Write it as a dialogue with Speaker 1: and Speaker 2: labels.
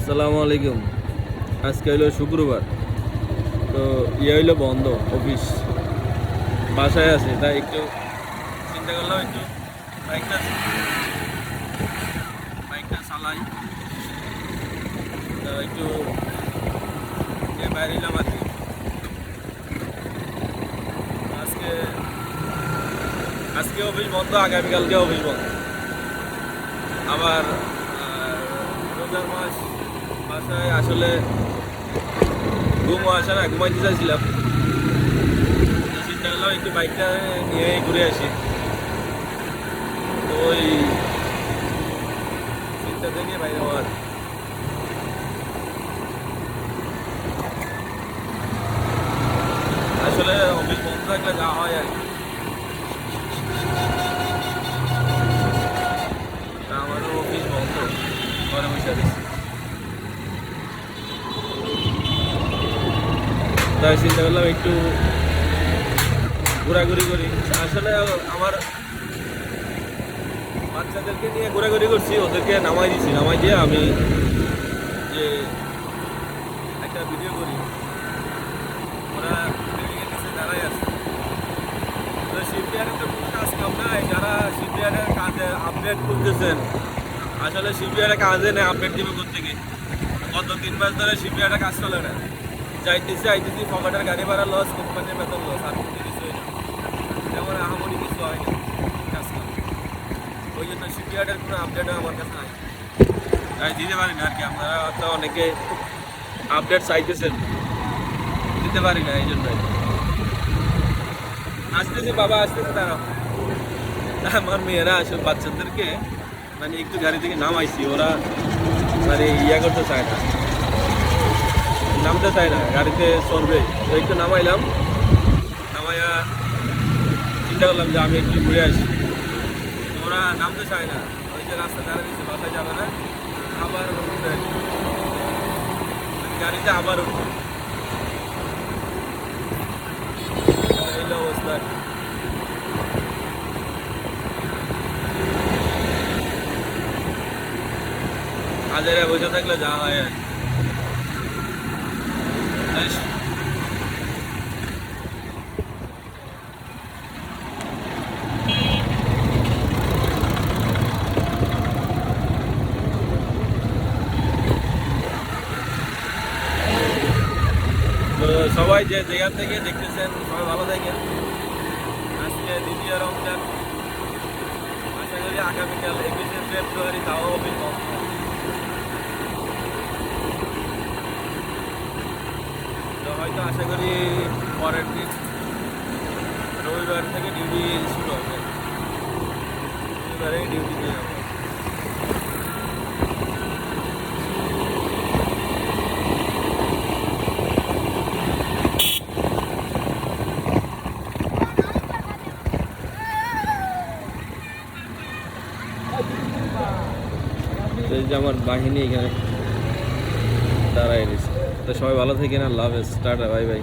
Speaker 1: আসসালামু আলাইকুম। আজকে হইলো শুক্রবার, তো হইলো বন্ধ, অফিস বাসায় আছে, তাই একটু চিন্তা করলাম একটু বাইকটা বাইকটা চালাই, তো একটু বাইরে এলাম আর কি। আজকে আজকে অফিস বন্ধ, আগামীকালকে অফিস বন্ধ। আবার রোজার মাস, বাসায় আসলে ঘুমও আসে না, ঘুমাইতে চাইছিলাম, চিন্তা করলাম একটু বাইকটা নিয়ে ঘুরে আসি। তো ওই চিন্তা থেকে বাইরে হওয়ার। আসলে অফিস বন্ধ থাকলে যা হয় আর কি। তা আমারও অফিস বন্ধ, ঘরে বসে আছি, তাই চিন্তা করলাম একটু ঘোরাঘুরি করি। আসলে আমার বাচ্চাদেরকে নিয়ে ঘোরাঘুরি করছি, ওদেরকে নামাই দিছি, নামাই দিয়ে আমি যে একটা ভিডিও করি, ওরা বিল্ডিংয়ের নিচে দাঁড়াই আছে। তো শিপইয়ার্ডের তো কোনো কাজ কাম নাই, যারা শিপইয়ার্ডের কাজে আপডেট করতেছেন, আসলে শিপইয়ার্ডে কাজে নেই, আপডেট দিবে কোত্থেকে? গত 3 মাস ধরে শিপইয়ার্ডে কাজ চলে না, যাইতেছি আইতেছি, পকেটের গাড়ি ভাড়া লস, কোম্পানির বেতন লস, আর কোনো কিছুই না, যেমন আহামরি কিছু হয় না কাজ কাম। ওই জন্য শিপইয়ার্ডের কোনো আপডেটও আমার কাছে নাই, তাই দিতে পারি না আর কি। আপনারা তো অনেকে আপডেট চাইতেছেন, দিতে পারি না, এই জন্যই। আসতেছি বাবা, আসতেছি, তারা আমার মেয়েরা আসলে বাচ্চাদেরকে মানে একটু গাড়ি থেকে নামাইছি, ওরা মানে করতে চায় না, নামতে চায় না, গাড়িতে চলবে। তো একটু নামাইলাম, নামাইয়া চিন্তা করলাম যে আমি একটু ঘুরে আসি। ওরা নামতে চায় না, ওই যে রাস্তা দাঁড়িয়ে দিচ্ছে, বাসায় যাবে না, আবার উঠবে, গাড়িতে আবার উঠবে, এই অবস্থা। কাজের বসে থাকলে যা হয় আর কি। তো সবাই যে যেখান থেকে দেখতেছেন, সবাই ভালো থাকেন। আজকে দ্বিতীয় রমজান, আশা করি আগামীকাল 21শে ফেব্রুয়ারি তাও অফিস বন্ধ। তো হয়তো আশা করি পরের দিন রবিবার থেকে ডিউটি শুরু হবে, রবিবারেই ডিউটি দিয়ে যাবো। তো এই যে আমার বাহিনী এখানে দাঁড়ায় রয়েছে। তো সবাই ভালো থাকেন, আল্লাহ হাফেজ, টাটা, বাই বাই।